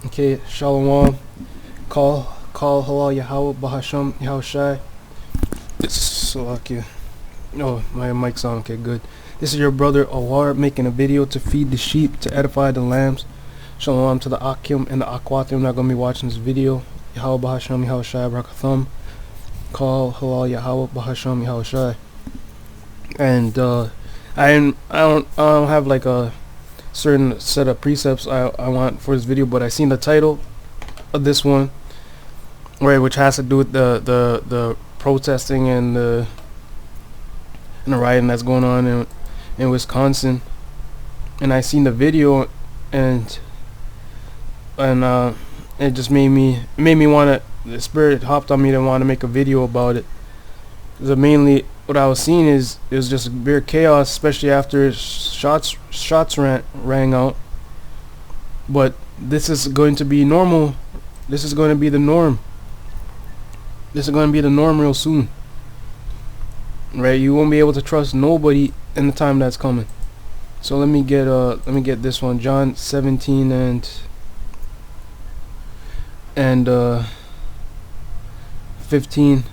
Okay, Shalom. Call halal Yahweh Bahasham Yahushai. It's Salakia. Oh, my mic's on. Okay, good. This is your brother Awar making a video to feed the sheep, to edify the lambs. Shalom to the Akim and the Akwatim. I'm not going to be watching this video. Yahweh Bahasham Yahushai Barakatham. Call halal Yahweh Bahasham Yahushai. And I don't have like a certain set of precepts I want for this video, but I seen the title of this one, right, which has to do with the protesting and the rioting that's going on in Wisconsin. And I seen the video, and it just made me want to, the spirit hopped on me to want to make a video about it. So mainly what I was seeing is it was just bare chaos, especially after shots rang out. But this is going to be normal. This is going to be the norm. This is going to be the norm real soon. Right? You won't be able to trust nobody in the time that's coming. So let me get this one. John 17 and 15.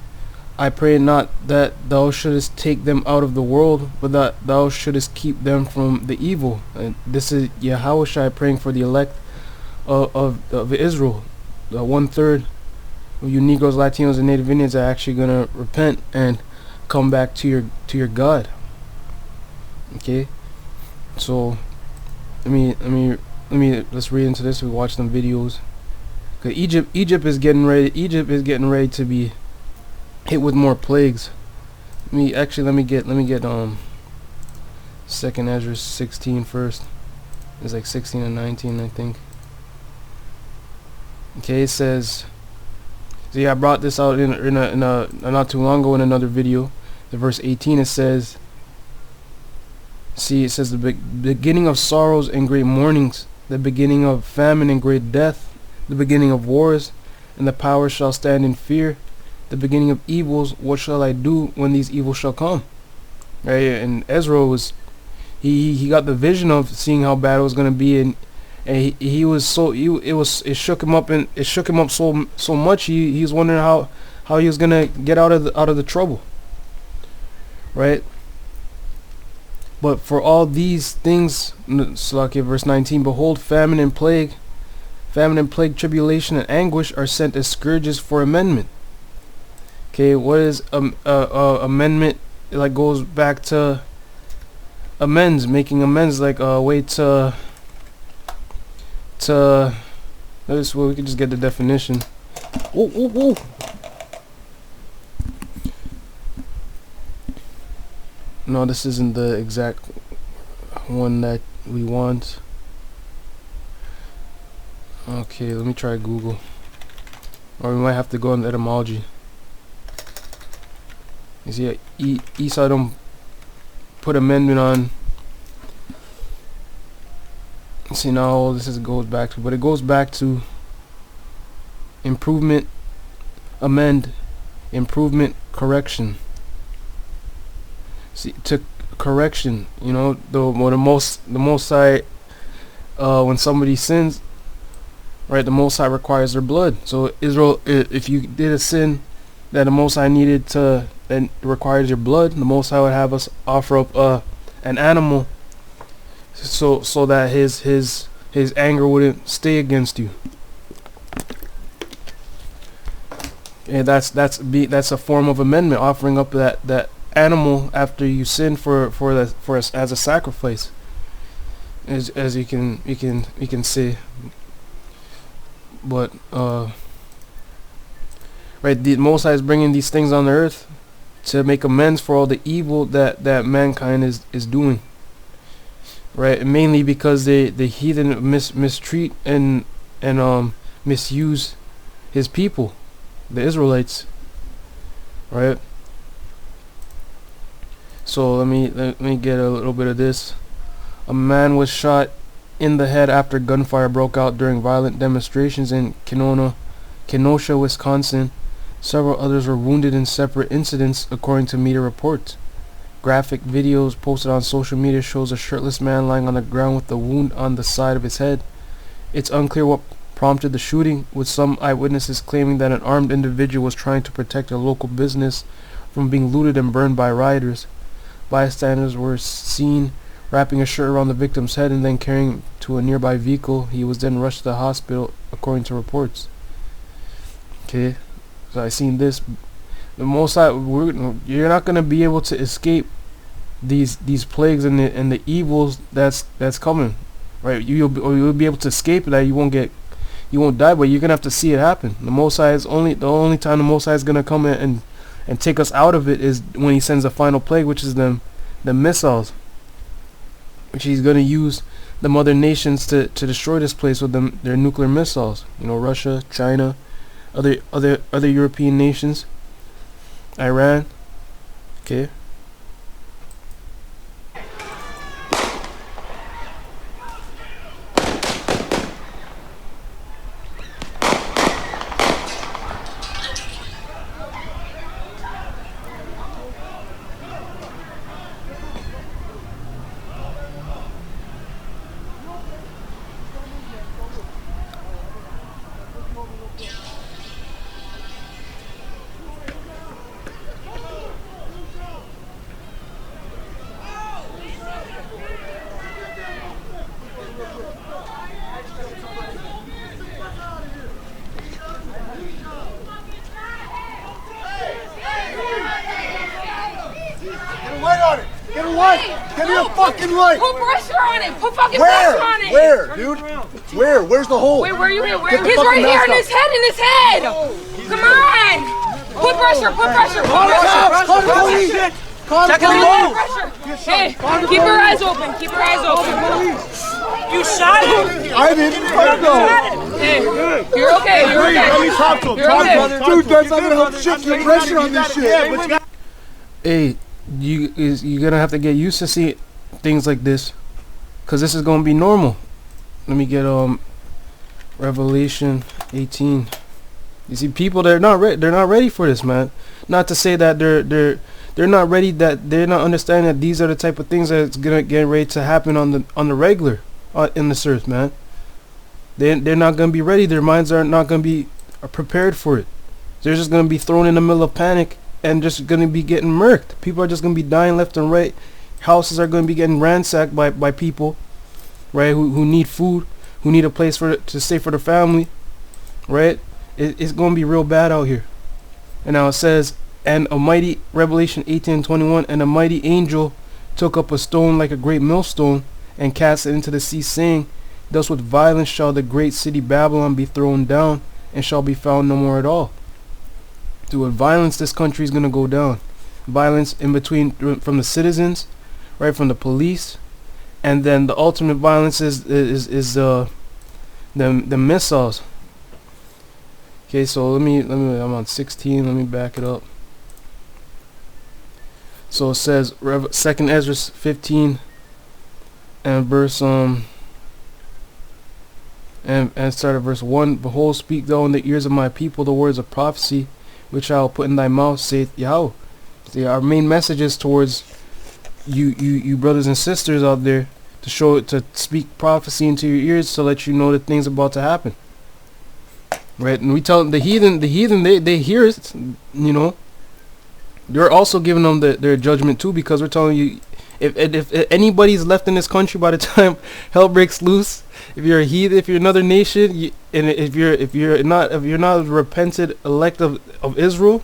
I pray not that thou shouldest take them out of the world, but that thou shouldest keep them from the evil. And this is Yahushua praying for the elect of Israel. The 1/3 of you Negroes, Latinos, and Native Indians are actually gonna repent and come back to your God. Okay, so let's read into this. We watch some videos. Cause Egypt is getting ready. Egypt is getting ready to be hit with more plagues. Let me get 2nd Ezra 16 first. It's like 16 and 19, I think. Okay, it says. See, I brought this out in a not too long ago in another video. The verse 18, it says. See, it says the beginning of sorrows and great mournings, the beginning of famine and great death, the beginning of wars, and the powers shall stand in fear. The beginning of evils, what shall I do when these evils shall come? Right, and Ezra was, he got the vision of seeing how bad it was gonna be, and he was so it shook him up so much he was wondering how he was gonna get out of the trouble. Right. But for all these things, Salakia, verse 19, behold, famine and plague, tribulation and anguish are sent as scourges for amendment. Okay, what is amendment? It like goes back to amends, making amends, like a way to this way we can just get the definition. Whoa. No, this isn't the exact one that we want. Okay, let me try Google, or we might have to go on the etymology. You see, Esau don't put amendment on. See, now all this goes back to, but it goes back to improvement, amend, improvement, correction. See, to correction, you know, the Most High, when somebody sins, right, the Most High requires their blood. So Israel, if you did a sin that the Most High needed to, and requires your blood, the Most High would have us offer up an animal, so that his anger wouldn't stay against you. And that's a form of amendment, offering up that animal after you sin for us as a sacrifice, as you can see. But right, the Most High is bringing these things on the earth to make amends for all the evil that mankind is doing. Right, and mainly because the heathen mistreat and misuse his people, the Israelites. Right. So let me get a little bit of this. A man was shot in the head after gunfire broke out during violent demonstrations in Kenosha, Wisconsin. Several others were wounded in separate incidents, according to media reports. Graphic videos posted on social media shows a shirtless man lying on the ground with a wound on the side of his head. It's unclear what prompted the shooting, with some eyewitnesses claiming that an armed individual was trying to protect a local business from being looted and burned by rioters. Bystanders were seen wrapping a shirt around the victim's head and then carrying him to a nearby vehicle. He was then rushed to the hospital, according to reports. Okay, so I seen this. The most you're not gonna be able to escape these plagues and the evils that's coming, right? You'll be able to escape that. You won't die, but you're gonna have to see it happen. The only time the Most High is gonna come in and take us out of it is when he sends the final plague, which is the missiles, which he's gonna use the mother nations to destroy this place with their nuclear missiles. You know, Russia, China, other European nations, Iran. Okay. Get a light! Get me a fucking light! Put pressure on it! Put fucking pressure on it! Where, dude? Where? Where's the hole? Wait, where are you here? He's right here in his head, Come on! Put pressure, put pressure, put pressure! Call the police! Check it out! Hey, keep your eyes open, keep your eyes open. You shot him? I didn't. Hey, you're okay, you're okay. Let me talk to him. You're okay. Dude, that's not gonna help shit. Keep pressure on this shit. Hey, you're gonna have to get used to see things like this, cause this is gonna be normal. Let me get Revelation 18. You see, people, they're not ready for this, man. Not to say that they're not ready, that they're not understanding that these are the type of things that's gonna get ready to happen on the regular in this earth, man. They're not gonna be ready. Their minds are not gonna be prepared for it. They're just gonna be thrown in the middle of panic and just gonna be getting murked. People are just gonna be dying left and right. Houses are gonna be getting ransacked by people, right? Who need food, who need a place to stay for their family, right? It's gonna be real bad out here. And now it says, and a mighty, Revelation 18:21, and a mighty angel took up a stone like a great millstone and cast it into the sea, saying, thus with violence shall the great city Babylon be thrown down, and shall be found no more at all. So with violence, this country is gonna go down. Violence in between from the citizens, right, from the police, and then the ultimate violence is the missiles. Okay, so let me I'm on 16. Let me back it up. So it says 2nd Ezra 15 and verse and start at verse 1. Behold, speak thou in the ears of my people the words of prophecy, which I will put in thy mouth, saith Yahweh. See, our main message is towards you brothers and sisters out there, to speak prophecy into your ears to let you know that things about to happen. Right? And we tell the heathen they hear it, you know. They're also giving them their judgment too, because we're telling you, if anybody's left in this country by the time hell breaks loose, if you're a heathen, if you're another nation, and if you're not a repented elect of Israel,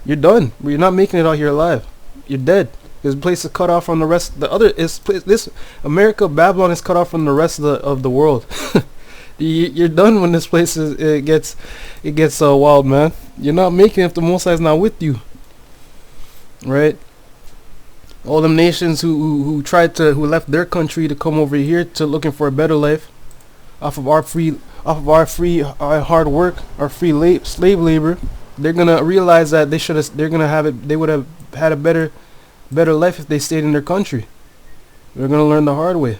you're done. You're not making it out here alive. You're dead. This place is cut off from the rest. This America, Babylon is cut off from the rest of the world. You're done when this place gets wild, man. You're not making it if the Most High is not with you. Right? All them nations who left their country to come over here to looking for a better life, off of our free hard work, our free slave labor, they're gonna realize that they would have had a better life if they stayed in their country. They're gonna learn the hard way.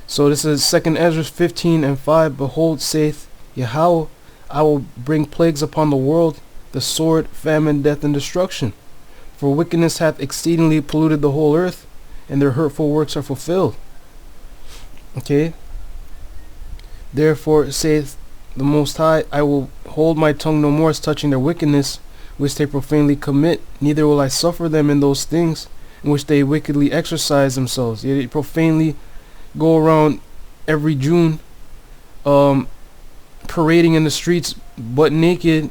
So this is 2nd Ezra 15:5. Behold, saith Yahweh, I will bring plagues upon the world, the sword, famine, death, and destruction. For wickedness hath exceedingly polluted the whole earth, and their hurtful works are fulfilled. Okay. Therefore saith the Most High, I will hold my tongue no more as touching their wickedness, which they profanely commit, neither will I suffer them in those things in which they wickedly exercise themselves. They profanely go around every June, parading in the streets butt naked.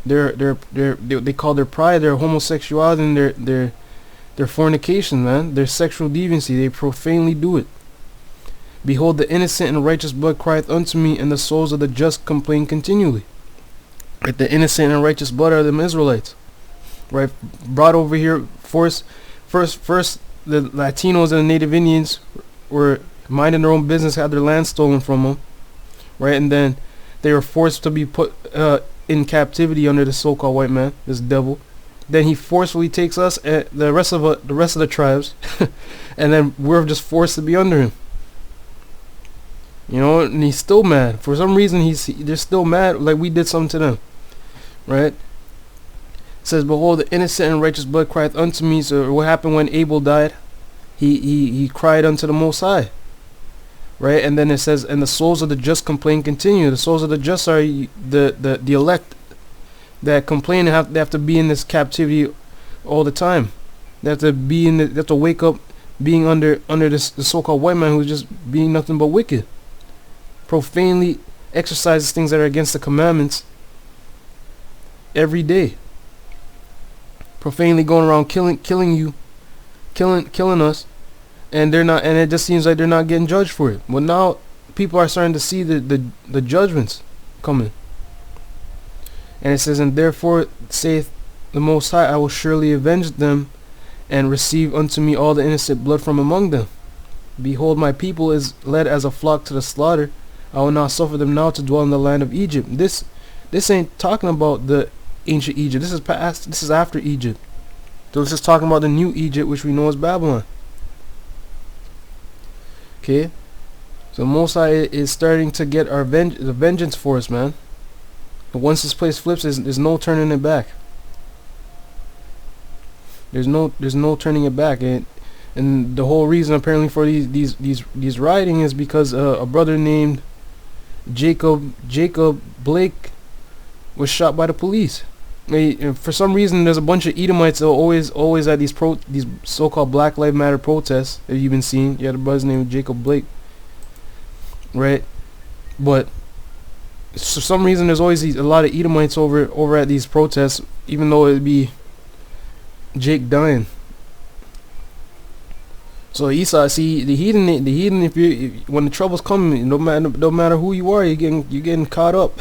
They call their pride their homosexuality and their fornication, man, their sexual deviancy. They profanely do it. Behold, the innocent and righteous blood crieth unto me, and the souls of the just complain continually. Right, the innocent and righteous blood are the Israelites, right? Brought over here, first the Latinos and the Native Indians were minding their own business, had their land stolen from them, right? And then they were forced to be put in captivity under the so-called white man, this devil. Then he forcefully takes us and the rest of the tribes, and then we're just forced to be under him. You know, and he's still mad. For some reason, they're still mad, like we did something to them, right? It says, behold, the innocent and righteous blood crieth unto me. So what happened when Abel died? He cried unto the Most High, right? And then it says, and the souls of the just complain continue. The souls of the just are the elect that complain and they have to be in this captivity all the time. They have to be they have to wake up being under this the so-called white man who's just being nothing but wicked. Profanely exercises things that are against the commandments every day. Profanely going around killing us, and they're not, and it just seems like they're not getting judged for it. But now people are starting to see the judgments coming. And it says, and therefore saith the Most High, I will surely avenge them, and receive unto me all the innocent blood from among them. Behold, my people is led as a flock to the slaughter. I will not suffer them now to dwell in the land of Egypt. This ain't talking about the ancient Egypt. This is past. This is after Egypt. So this is talking about the new Egypt, which we know as Babylon. Okay, so Most High is starting to get the vengeance for us, man. But once this place flips, there's no turning it back. There's no turning it back, and the whole reason apparently for these rioting is because a brother named Jacob Blake was shot by the police. For some reason, there's a bunch of Edomites that are always at these so-called Black Lives Matter protests that you've been seeing. Yeah, the brother's name is Jacob Blake, right? But for some reason, there's always a lot of Edomites over at these protests, even though it'd be Jake dying. So Esau, see the heathen. If when the troubles come, no matter who you are, you're getting caught up.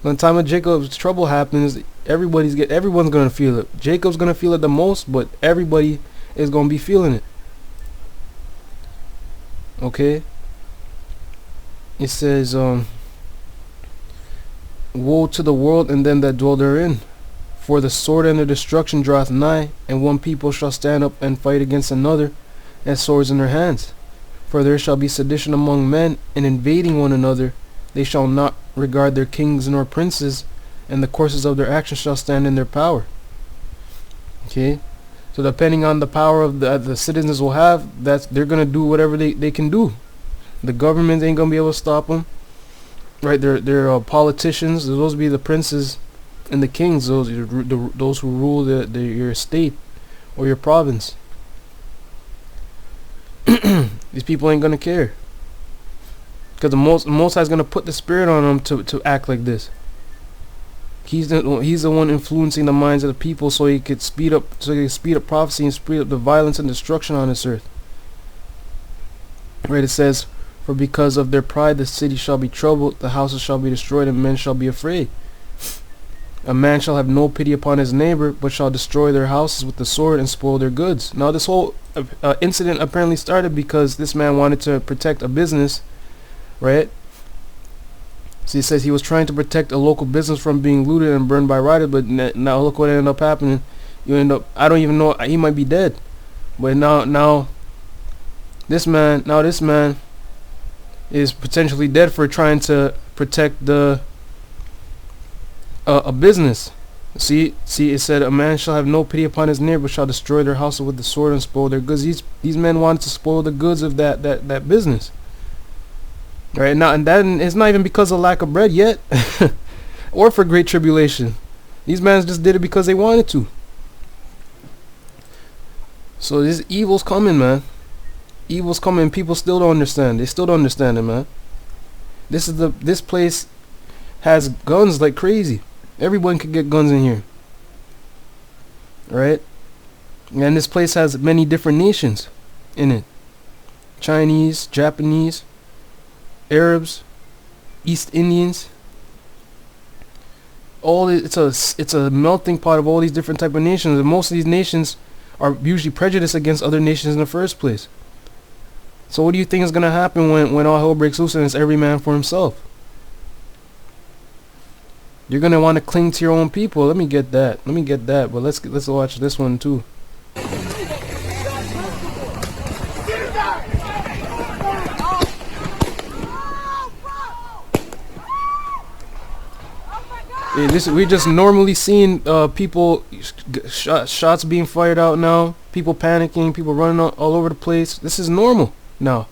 When the time of Jacob's trouble happens, everyone's gonna feel it. Jacob's gonna feel it the most, but everybody is gonna be feeling it. Okay. It says, woe to the world and them that dwell therein, for the sword and the destruction draweth nigh, and one people shall stand up and fight against another, and swords in their hands. For there shall be sedition among men, and invading one another. They shall not regard their kings nor princes, and the courses of their actions shall stand in their power. Okay, so depending on the power of the citizens will have, they're gonna do whatever they can do. The government ain't gonna be able to stop them, right? They're politicians. Those be the princes and the kings. Those who rule your state or your province. These people ain't gonna care, because the Most High is gonna put the spirit on them to act like this. He's the one influencing the minds of the people, so he could speed up prophecy and speed up the violence and destruction on this earth. Right? It says, for because of their pride the city shall be troubled, the houses shall be destroyed, and men shall be afraid. A man shall have no pity upon his neighbor, but shall destroy their houses with the sword and spoil their goods. Now this whole incident apparently started because this man wanted to protect a business, right? So he says he was trying to protect a local business from being looted and burned by rioters, but now look what ended up happening. I don't even know, he might be dead. But now this man is potentially dead for trying to protect a business. See, it said, a man shall have no pity upon his neighbor, shall destroy their house with the sword and spoil their goods. These men wanted to spoil the goods of that business. Right now, and that it's not even because of lack of bread yet, or for great tribulation. These mans just did it because they wanted to. So this evil's coming, man. Evil's coming. People still don't understand. They still don't understand it, man. This place has guns like crazy. Everyone could get guns in here, right? And this place has many different nations in it: Chinese, Japanese, Arabs, East Indians. It's a melting pot of all these different type of nations, and most of these nations are usually prejudiced against other nations in the first place. So what do you think is gonna happen when all hell breaks loose and it's every man for himself? You're gonna want to cling to your own people. Let me get that. But let's watch this one too. Yeah, we just normally seeing people shots being fired out now, people panicking, people running all over the place. This is normal now.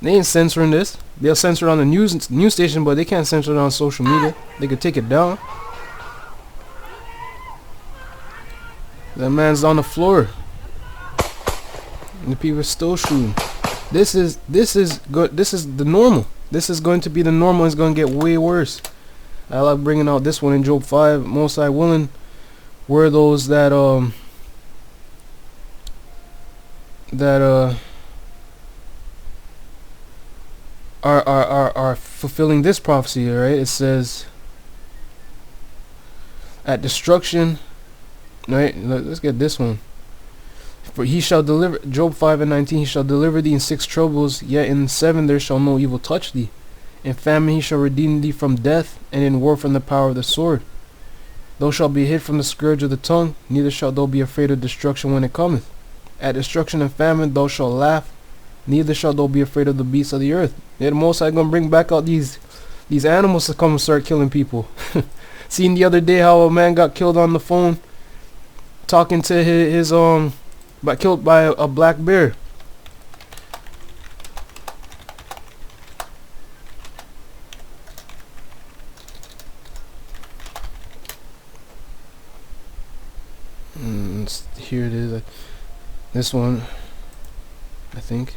They ain't censoring this. They'll censor it on the news station, but they can't censor it on social media. They could take it down. That man's on the floor, and the people are still shooting. This is good. This is the normal. This is going to be the normal. It's going to get way worse. I like bringing out this one in Job 5. Most High willing, were those that are fulfilling this prophecy, right? It says at destruction, right? Let's get this one. For he shall deliver, Job 5:19, he shall deliver thee in 6 troubles, yet in 7 there shall no evil touch thee. In famine he shall redeem thee from death, and in war from the power of the sword. Thou shalt be hid from the scourge of the tongue, neither shalt thou be afraid of destruction when it cometh. At destruction and famine thou shalt laugh, neither shalt thou be afraid of the beasts of the earth. Yeah, the Most High gonna bring back out these animals to come and start killing people. Seen the other day how a man got killed on the phone talking to his killed by a black bear. Here it is. This one, I think.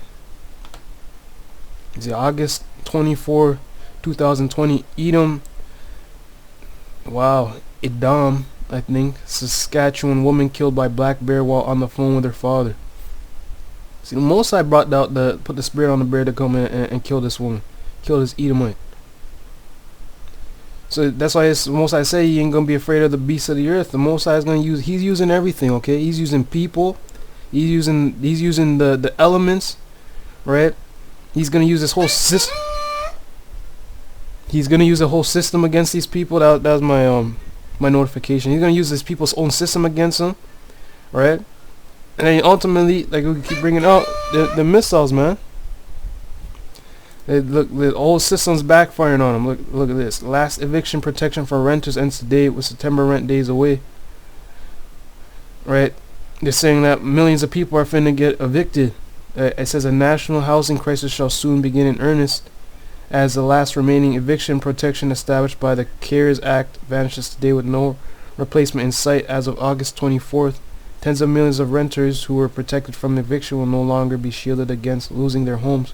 It's August 24, 2020. Edom. Wow. Edom, I think. Saskatchewan woman killed by black bear while on the phone with her father. See, the Most High put the spirit on the bear to come in and kill this woman. Kill this Edomite. So that's why the Most High say he ain't gonna be afraid of the beasts of the earth. The Most High is gonna use. He's using everything. Okay, he's using people. He's using the elements, right? He's gonna use this whole system. He's gonna use the whole system against these people. That was my my notification. He's gonna use this people's own system against them, right? And then ultimately, like we keep bringing out the missiles, man. Look, the old system's backfiring on them. Look at this. Last eviction protection for renters ends today with September rent days away. Right? They're saying that millions of people are finna get evicted. It says a national housing crisis shall soon begin in earnest as the last remaining eviction protection established by the CARES Act vanishes today with no replacement in sight. As of August 24th, tens of millions of renters who were protected from eviction will no longer be shielded against losing their homes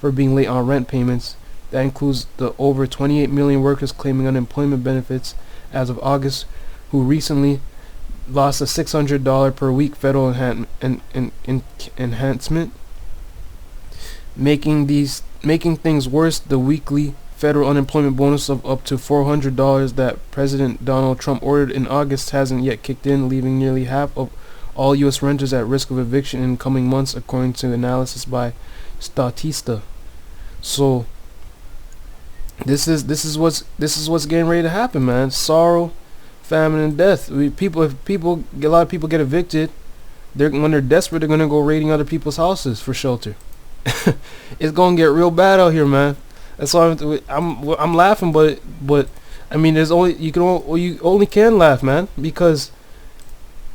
for being late on rent payments. That includes the over 28 million workers claiming unemployment benefits as of August, who recently lost a $600 per week federal enhancement. Making things worse, the weekly federal unemployment bonus of up to $400 that President Donald Trump ordered in August hasn't yet kicked in, leaving nearly half of all U.S. renters at risk of eviction in coming months, according to analysis by Statista. So this is what's getting ready to happen, man. Sorrow, famine, and death. If a lot of people get evicted, when they're desperate, they're gonna go raiding other people's houses for shelter. It's gonna get real bad out here, man. That's why I'm laughing, but I mean, you only can laugh, man, because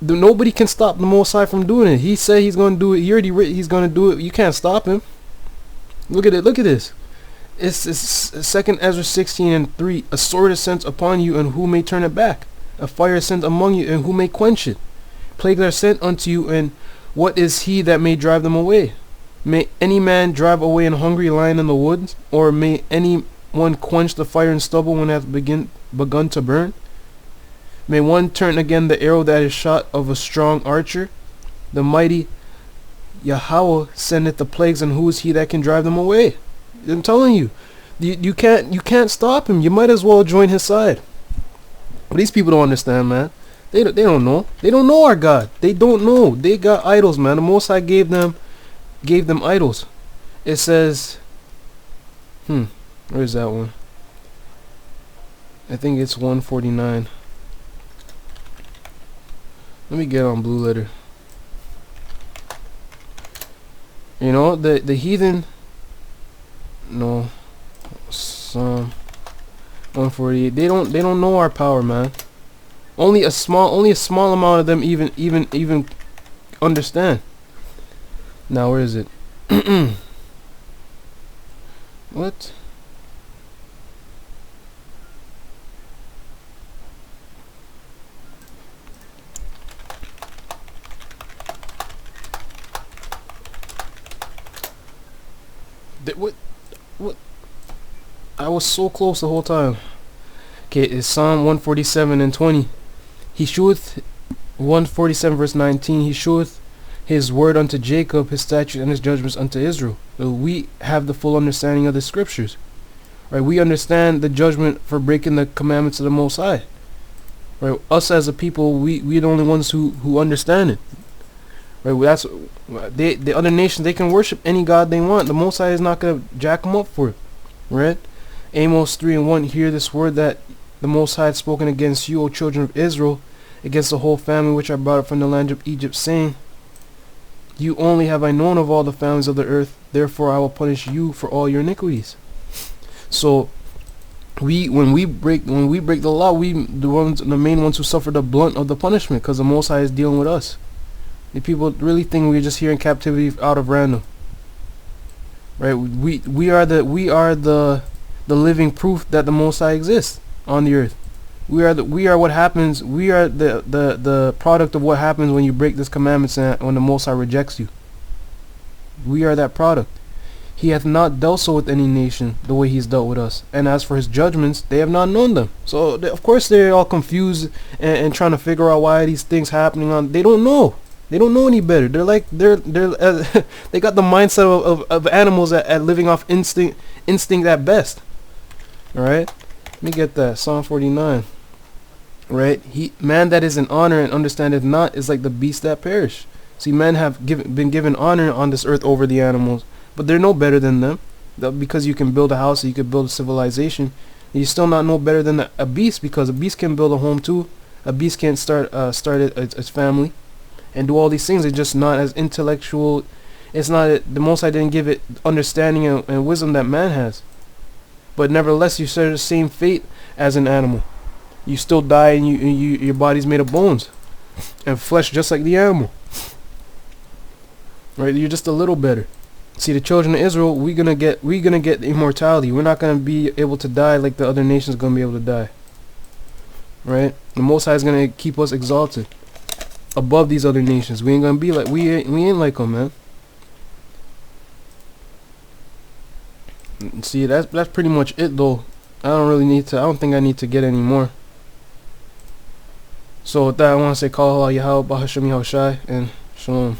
nobody can stop the Most High from doing it. He said he's gonna do it. He's gonna do it. You can't stop him. Look at it. Look at this. It's second Ezra 16:3. A sword is sent upon you, and who may turn it back? A fire is sent among you, and who may quench it? Plagues are sent unto you, and what is he that may drive them away? May any man drive away an hungry lion in the woods, or may any one quench the fire and stubble when it hath begun to burn? May one turn again the arrow that is shot of a strong archer? The mighty Yahweh sendeth the plagues, and who is he that can drive them away? I'm telling you, you can't stop him. You might as well join his side. But these people don't understand, man. They don't know. They don't know our God. They don't know. They got idols, man. The Most High gave them idols. It says, where is that one? I think it's 149. Let me get on Blue Letter. You know, the heathen. No, Psalm 148. They don't know our power, man. Only a small amount of them even understand. Now where is it? What? What? I was so close the whole time. Okay, it's Psalm 147 and 20. He sheweth 147 verse 19. He sheweth his word unto Jacob, his statutes and his judgments unto Israel. So we have the full understanding of the scriptures, right? We understand the judgment for breaking the commandments of the Most High, right? Us as a people, we the only ones who understand it, right? That's the other nations. They can worship any god they want. The Most High is not gonna jack them up for it, right? Amos 3:1. Hear this word that the Most High had spoken against you, O children of Israel, against the whole family which I brought up from the land of Egypt, saying, you only have I known of all the families of the earth, therefore I will punish you for all your iniquities. So when we break the law, we the main ones who suffer the blunt of the punishment, because the Most High is dealing with us. The people really think we're just here in captivity out of random, right? We are the living proof that the Most High exists on the earth. We are what happens. We are the product of what happens when you break this commandments and when the Most High rejects you. We are that product. He hath not dealt so with any nation the way he's dealt with us. And as for his judgments, they have not known them. So of course they're all confused and trying to figure out why these things happening. They don't know. They don't know any better. They're like they got the mindset of animals at living off instinct at best. All right. Let me get that. Psalm 49. Right? Man that is in honor and understandeth not is like the beasts that perish. See, men have been given honor on this earth over the animals, but they're no better than them. Because you can build a house, you can build a civilization, you're still not no better than a beast, because a beast can build a home too. A beast can start its family and do all these things. It's just not as intellectual. It's not the Most High didn't give it understanding and wisdom that man has. But nevertheless, you share the same fate as an animal. You still die, and your body's made of bones and flesh, just like the animal. Right? You're just a little better. See, the children of Israel, we're gonna get immortality. We're not gonna be able to die like the other nations gonna be able to die. Right? The Most High is gonna keep us exalted above these other nations. We ain't gonna be like we ain't like them, man. See, that's pretty much it, though. I don't think I need to get any more. So with that, I want to say, Call Allah Yahweh, Bahasham Yahushai, and Shalom.